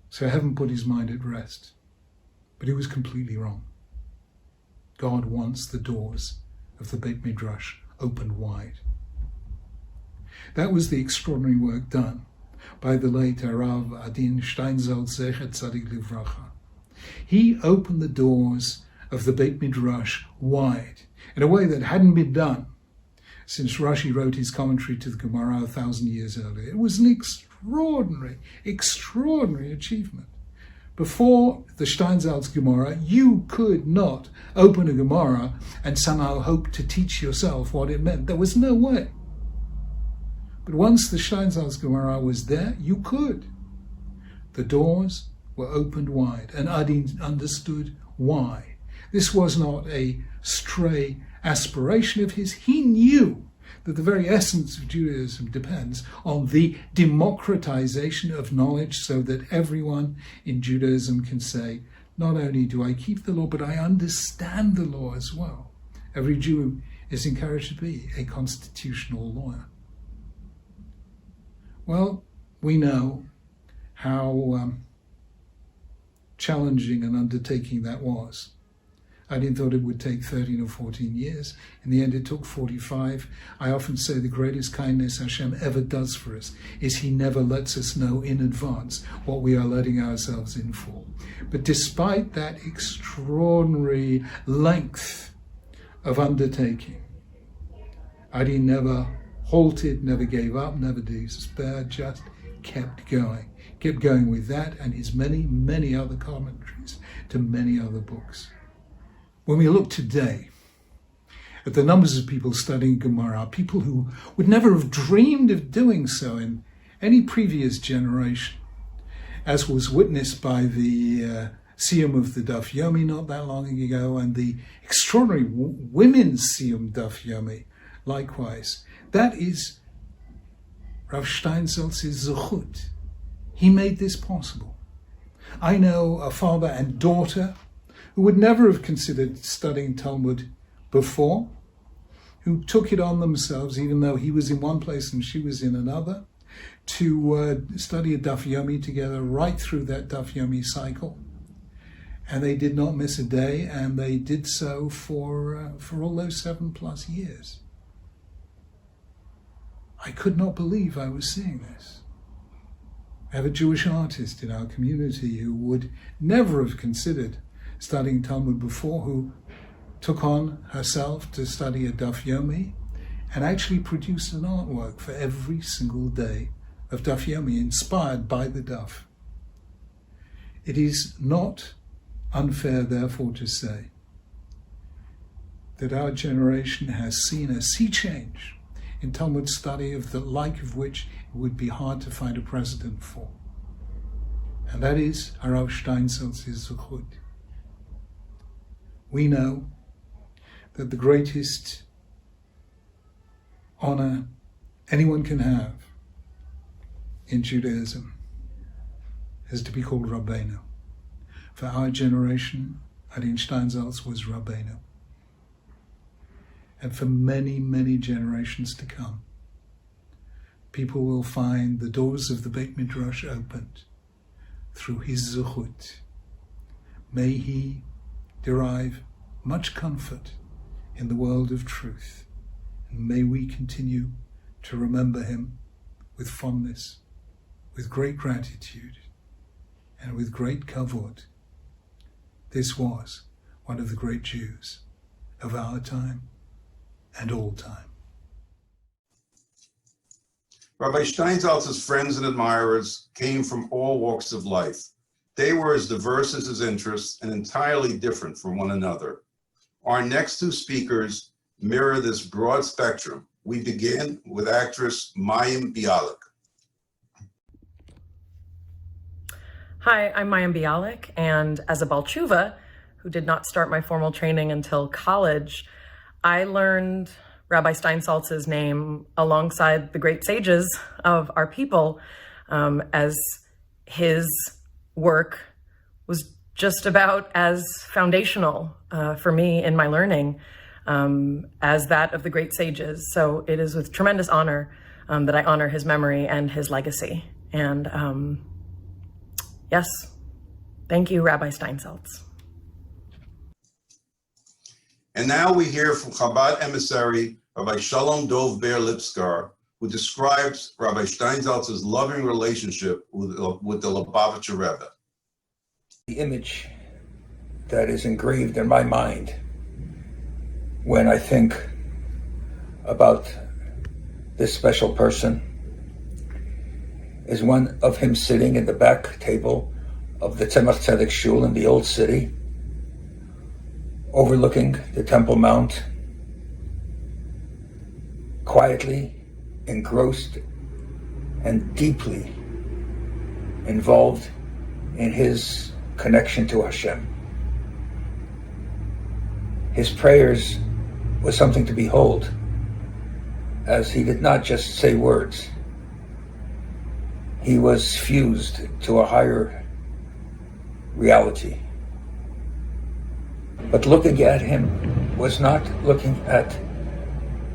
[SPEAKER 8] So heaven put his mind at rest. But he was completely wrong. God wants the doors of the Beit Midrash opened wide. That was the extraordinary work done by the late Rabbi Adin Steinsaltz, Zechet Tzadik Livracha. He opened the doors of the Beit Midrash wide in a way that hadn't been done since Rashi wrote his commentary to the Gemara 1,000 years earlier. It was an extraordinary achievement. Before the Steinsaltz Gemara, you could not open a Gemara and somehow hope to teach yourself what it meant. There was no way. But once the Steinsaltz Gemara was there, you could. The doors were opened wide, and Adin understood why. This was not a stray aspiration of his. He knew that the very essence of Judaism depends on the democratization of knowledge so that everyone in Judaism can say, not only do I keep the law, but I understand the law as well. Every Jew is encouraged to be a constitutional lawyer. Well, we know how challenging an undertaking that was. Adin thought it would take 13 or 14 years. In the end, it took 45. I often say the greatest kindness Hashem ever does for us is he never lets us know in advance what we are letting ourselves in for. But despite that extraordinary length of undertaking, Adin never halted, never gave up, never despaired, just kept going with that and his many, many other commentaries to many other books. When we look today at the numbers of people studying Gemara, people who would never have dreamed of doing so in any previous generation, as was witnessed by the Siyum of the Daf Yomi not that long ago, and the extraordinary women's Siyum Daf Yomi, likewise. That is Rav Steinsaltz's zechut. He made this possible. I know a father and daughter who would never have considered studying Talmud before, who took it on themselves, even though he was in one place and she was in another, to study a Daf Yomi together right through that Daf Yomi cycle. And they did not miss a day, and they did so for all those 7+ years. I could not believe I was seeing this. I have a Jewish artist in our community who would never have considered studying Talmud before, who took on herself to study a Daf Yomi and actually produced an artwork for every single day of Daf Yomi, inspired by the Daf. It is not unfair, therefore, to say that our generation has seen a sea change in Talmud study of the like of which it would be hard to find a precedent for. And that is Harav Steinsaltz's zechut. We know that the greatest honor anyone can have in Judaism is to be called Rabbeinu. For our generation, Adin Steinsaltz was Rabbeinu. And for many, many generations to come, people will find the doors of the Beit Midrash opened through his zechut. May he derive much comfort in the world of truth, and may we continue to remember him with fondness, with great gratitude, and with great kavod. This was one of the great Jews of our time and all time.
[SPEAKER 1] Rabbi Steinsaltz's friends and admirers came from all walks of life. They were as diverse as his interests and entirely different from one another. Our next two speakers mirror this broad spectrum. We begin with actress Mayim Bialik.
[SPEAKER 9] Hi, I'm Mayim Bialik, and as a Baal Tshuva, who did not start my formal training until college, I learned Rabbi Steinsaltz's name alongside the great sages of our people, as his work was just about as foundational for me in my learning as that of the great sages. So it is with tremendous honor that I honor his memory and his legacy. And yes, thank you, Rabbi Steinsaltz.
[SPEAKER 1] And now we hear from Chabad emissary Rabbi Sholom Dov Ber Lipskar, who describes Rabbi Steinsaltz's loving relationship with the Lubavitcher Rebbe.
[SPEAKER 10] The image that is engraved in my mind when I think about this special person is one of him sitting at the back table of the Tzemach Tzedek Shul in the Old City, overlooking the Temple Mount, quietly engrossed and deeply involved in his connection to Hashem. His prayers was something to behold, as he did not just say words. He was fused to a higher reality. But looking at him was not looking at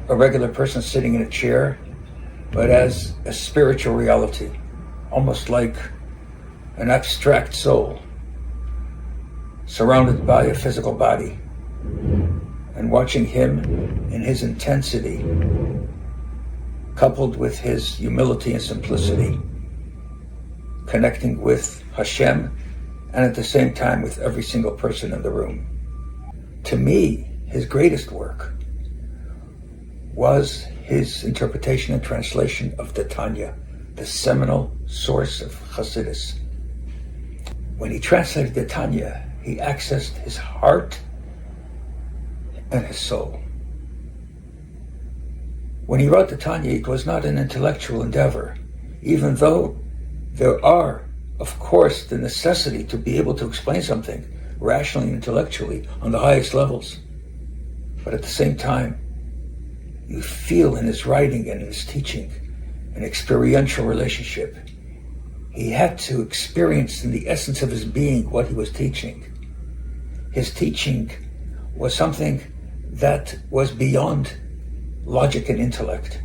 [SPEAKER 10] a regular person sitting in a chair, but as a spiritual reality, almost like an abstract soul surrounded by a physical body. And watching him in his intensity, coupled with his humility and simplicity, connecting with Hashem and at the same time with every single person in the room. To me, his greatest work was his interpretation and translation of the Tanya, the seminal source of Hasidus. When he translated the Tanya, he accessed his heart and his soul. When he wrote the Tanya, it was not an intellectual endeavor, even though there are, of course, the necessity to be able to explain something rationally and intellectually on the highest levels. But at the same time, you feel in his writing and in his teaching an experiential relationship. He had to experience in the essence of his being what he was teaching. His teaching was something that was beyond logic and intellect.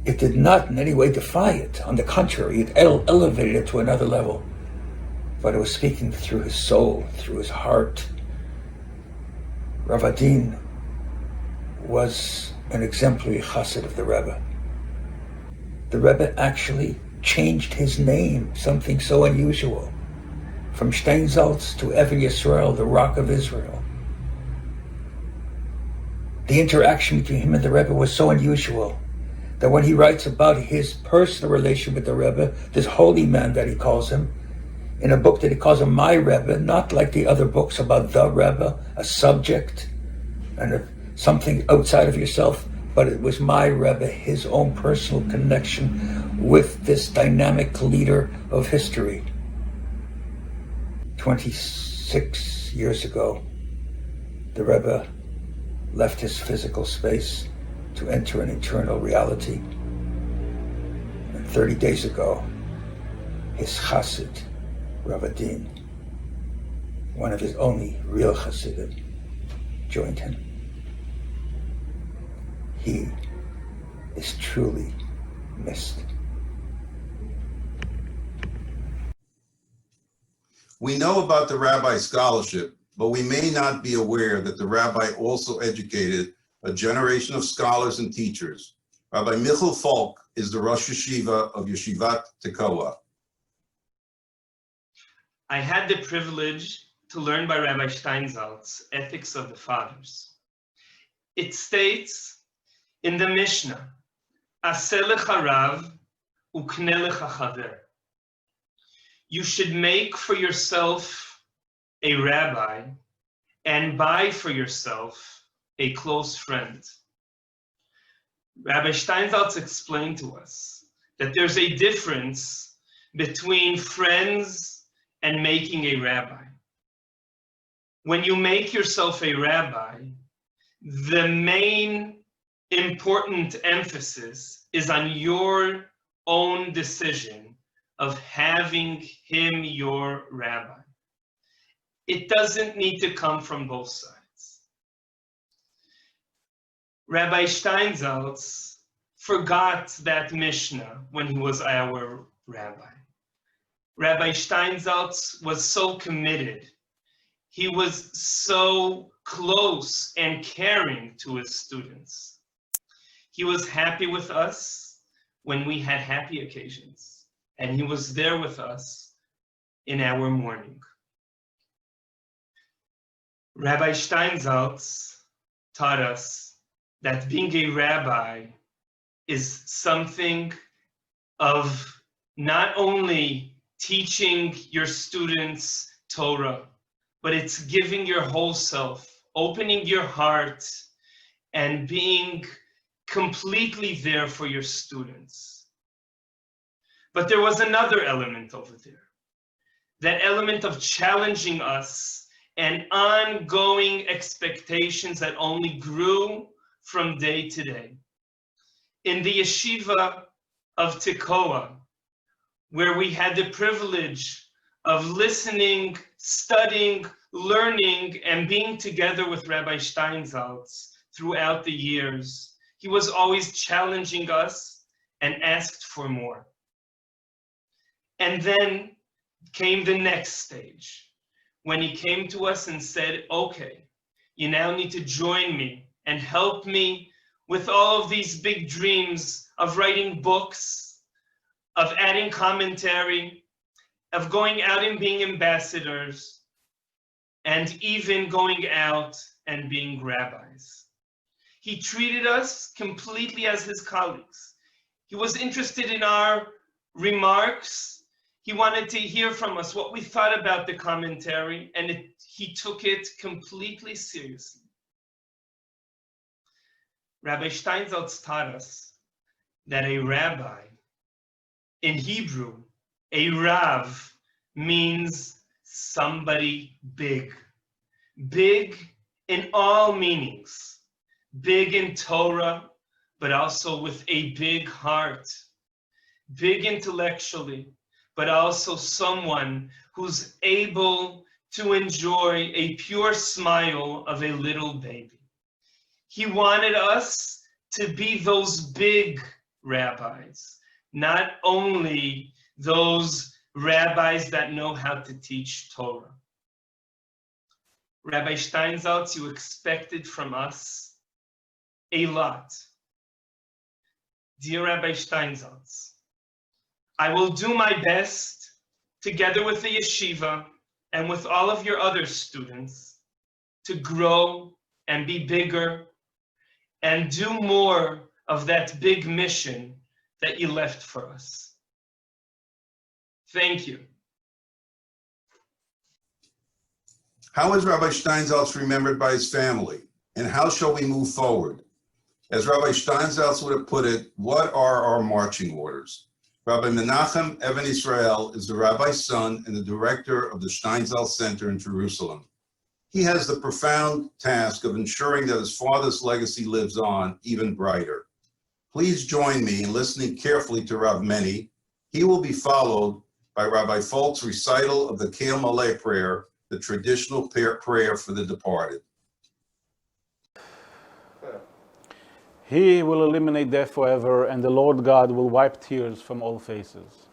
[SPEAKER 10] It did not in any way defy it. On the contrary, it elevated it to another level. But it was speaking through his soul, through his heart. Rabbi Adin was an exemplary chassid of the Rebbe. The Rebbe actually changed his name, something so unusual, from Steinsaltz to Even Yisrael, the Rock of Israel. The interaction between him and the Rebbe was so unusual that when he writes about his personal relation with the Rebbe, this holy man that he calls him, in a book that he calls him My Rebbe, not like the other books about the Rebbe, a subject and something outside of yourself, but it was my Rebbe, his own personal connection with this dynamic leader of history. 26 years ago, the Rebbe left his physical space to enter an eternal reality. And 30 days ago, his chassid, Rabbi Adin, one of his only real chassidim, joined him. He is truly missed.
[SPEAKER 1] We know about the rabbi's scholarship, but we may not be aware that the rabbi also educated a generation of scholars and teachers. Rabbi Michel Falk is the rosh yeshiva of Yeshivat Tekoa.
[SPEAKER 11] I had the privilege to learn by Rabbi Steinsaltz, Ethics of the Fathers. It states in the Mishnah, Aseh lecha rav ukneh lecha chaver. You should make for yourself a rabbi and buy for yourself a close friend. Rabbi Steinsaltz explained to us that there's a difference between friends and making a rabbi. When you make yourself a rabbi, the main important emphasis is on your own decision of having him your rabbi. It doesn't need to come from both sides. Rabbi Steinsaltz forgot that Mishnah when he was our rabbi. Rabbi Steinsaltz was so committed. He was so close and caring to his students. He was happy with us when we had happy occasions, and he was there with us in our mourning. Rabbi Steinsaltz taught us that being a rabbi is something of not only teaching your students Torah, but it's giving your whole self, opening your heart, and being completely there for your students. But there was another element over there, that element of challenging us and ongoing expectations that only grew from day to day. In the yeshiva of Tekoa, where we had the privilege of listening, studying, learning, and being together with Rabbi Steinsaltz throughout the years, he was always challenging us and asked for more. And then came the next stage, when he came to us and said, okay, you now need to join me and help me with all of these big dreams of writing books, of adding commentary, of going out and being ambassadors, and even going out and being rabbis. He treated us completely as his colleagues. He was interested in our remarks. He wanted to hear from us what we thought about the commentary, and he took it completely seriously. Rabbi Steinsaltz taught us that a rabbi, in Hebrew, a Rav, means somebody big. Big in all meanings. Big in Torah, but also with a big heart. Big intellectually, but also someone who's able to enjoy a pure smile of a little baby. He wanted us to be those big rabbis, not only those rabbis that know how to teach Torah. Rabbi Steinsaltz, you expected from us a lot. Dear Rabbi Steinsaltz, I will do my best, together with the yeshiva and with all of your other students, to grow and be bigger and do more of that big mission that you left for us. Thank you.
[SPEAKER 1] How is Rabbi Steinsaltz remembered by his family, and how shall we move forward? As Rabbi Steinsaltz would have put it, what are our marching orders? Rabbi Menachem Even Israel is the rabbi's son and the director of the Steinsaltz Center in Jerusalem. He has the profound task of ensuring that his father's legacy lives on even brighter. Please join me in listening carefully to Rav Meni. He will be followed by Rabbi Falk's recital of the Keil Maleh prayer, the traditional prayer for the departed.
[SPEAKER 12] He will eliminate death forever, and the Lord God will wipe tears from all faces.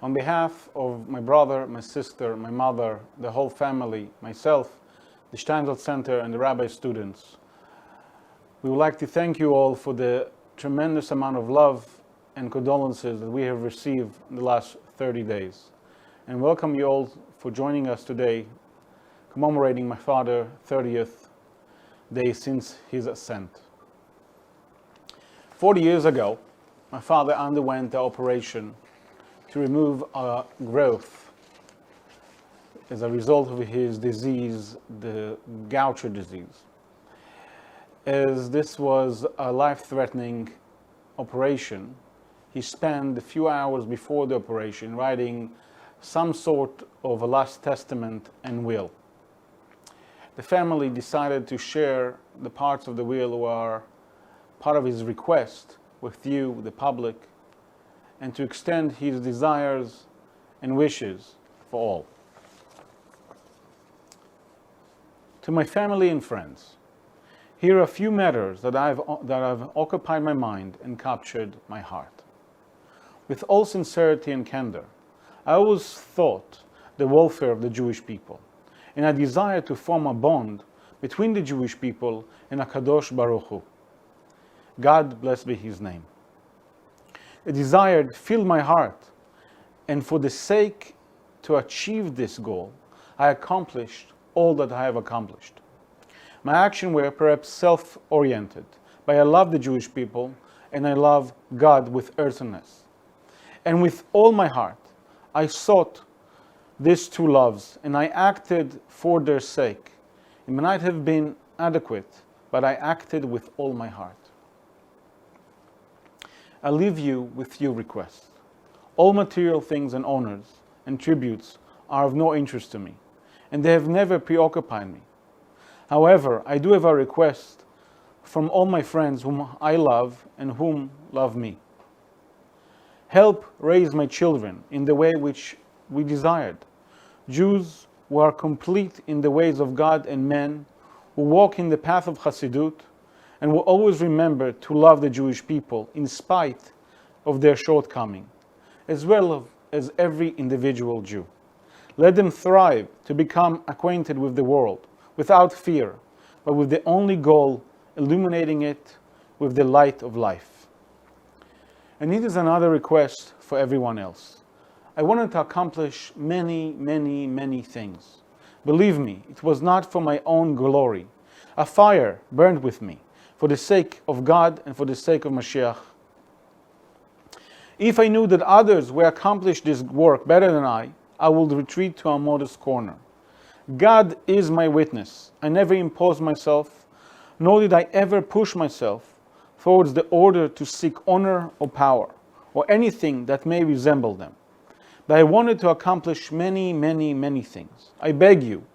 [SPEAKER 12] On behalf of my brother, my sister, my mother, the whole family, myself, the Steinsaltz Center, and the rabbi students, we would like to thank you all for the tremendous amount of love and condolences that we have received in the last 30 days. And welcome you all for joining us today, commemorating my father's 30th day since his ascent. 40 years ago, my father underwent the operation to remove a growth as a result of his disease, the Gaucher disease. As this was a life-threatening operation, he spent a few hours before the operation writing some sort of a last testament and will. The family decided to share the parts of the will who are part of his request with you, the public, and to extend his desires and wishes for all. To my family and friends, here are a few matters that have occupied my mind and captured my heart. With all sincerity and candor, I always thought the welfare of the Jewish people, and I desired to form a bond between the Jewish people and HaKadosh Baruch Hu. God blessed be his name. A desire filled my heart, and for the sake to achieve this goal, I accomplished all that I have accomplished. My actions were perhaps self-oriented, but I love the Jewish people and I love God with earnestness. And with all my heart, I sought these two loves and I acted for their sake. It might not have been adequate, but I acted with all my heart. I leave you with few requests. All material things and honors and tributes are of no interest to me, and they have never preoccupied me. However, I do have a request from all my friends whom I love and whom love me. Help raise my children in the way which we desired. Jews who are complete in the ways of God and men, who walk in the path of Hasidut, and will always remember to love the Jewish people in spite of their shortcoming, as well as every individual Jew. Let them thrive to become acquainted with the world, without fear, but with the only goal, illuminating it with the light of life. And it is another request for everyone else. I wanted to accomplish many, many, many things. Believe me, it was not for my own glory. A fire burned with me, for the sake of God and for the sake of Mashiach. If I knew that others would accomplish this work better than I would retreat to a modest corner. God is my witness. I never imposed myself, nor did I ever push myself towards the order to seek honor or power, or anything that may resemble them. But I wanted to accomplish many, many, many things. I beg you,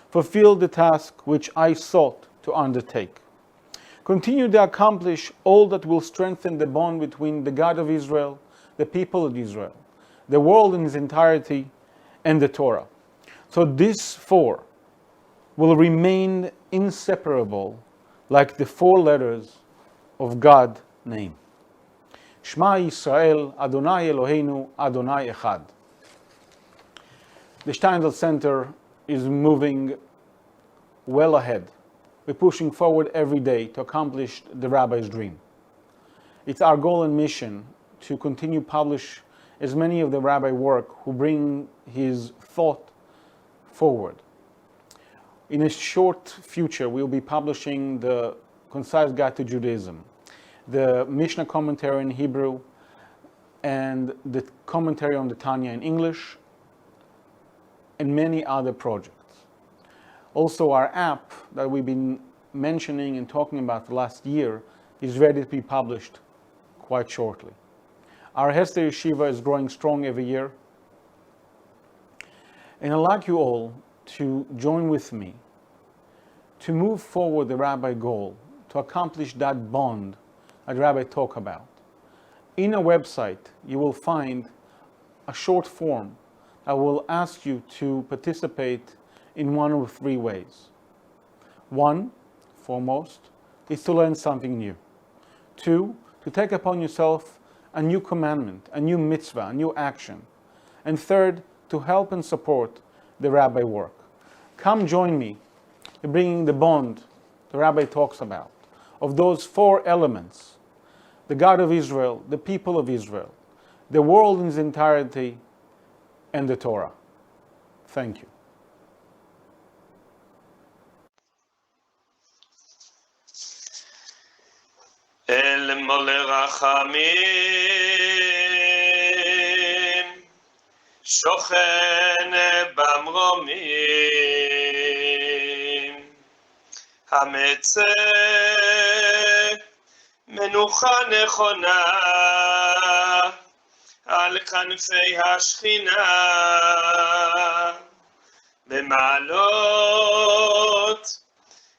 [SPEAKER 12] fulfill the task which I sought to undertake. Continue to accomplish all that will strengthen the bond between the God of Israel, the people of Israel, the world in its entirety, and the Torah. So these four will remain inseparable like the four letters of God's name. Shema Yisrael, Adonai Eloheinu, Adonai Echad. The Steinsaltz Center is moving well ahead. We're pushing forward every day to accomplish the rabbi's dream. It's our goal and mission to continue publish as many of the rabbi work who bring his thought forward. In a short future, we'll be publishing the Concise Guide to Judaism, the Mishnah commentary in Hebrew, and the commentary on the Tanya in English, and many other projects. Also, our app that we've been mentioning and talking about the last year is ready to be published quite shortly. Our Hester Yeshiva is growing strong every year. And I'd like you all to join with me to move forward the rabbi goal, to accomplish that bond that Rabbi talked about. In a website, you will find a short form that will ask you to participate in one of three ways. One, foremost, is to learn something new. Two, to take upon yourself a new commandment, a new mitzvah, a new action. And third, to help and support the rabbi work. Come join me in bringing the bond the rabbi talks about, of those four elements: the God of Israel, the people of Israel, the world in its entirety, and the Torah. Thank you.
[SPEAKER 11] El mole rachamim shochen bamromim hametze menucha nechona al kanfei hashchina במעלות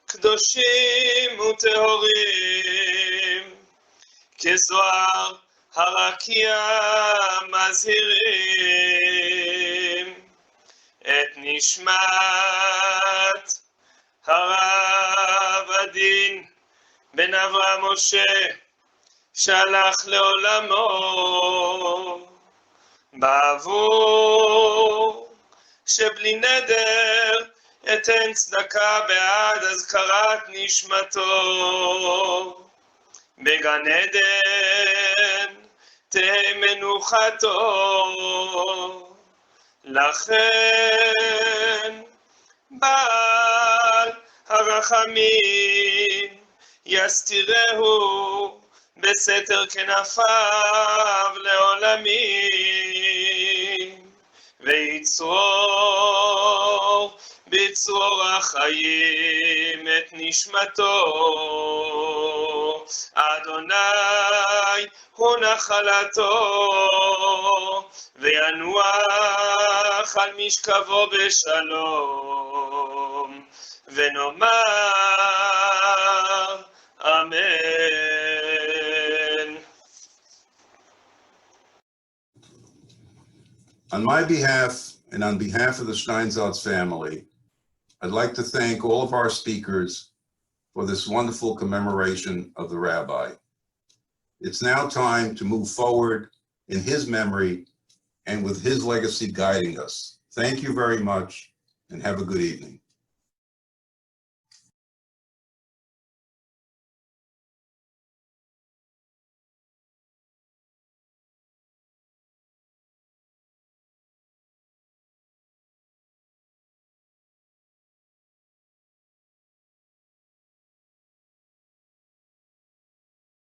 [SPEAKER 11] קדושים וטהורים כזוהר הרקיע מזהירים את נשמת הרב עדין בן אברהם משה שהלך לעולמו בעבור שבלי נדר אתן צדקה בעד הזכרת נשמתו בגן עדן תהא מנוחתו לכן בעל הרחמים יסתירהו בסתר כנפיו לעולמים ויצרור בצרור החיים את נשמתו אדוני הוא נחלתו וינוח על משכבו בשלום ונאמר אמן.
[SPEAKER 1] On my behalf and on behalf of the Steinsaltz family, I'd like to thank all of our speakers for this wonderful commemoration of the rabbi. It's now time to move forward in his memory and with his legacy guiding us. Thank you very much and have a good evening.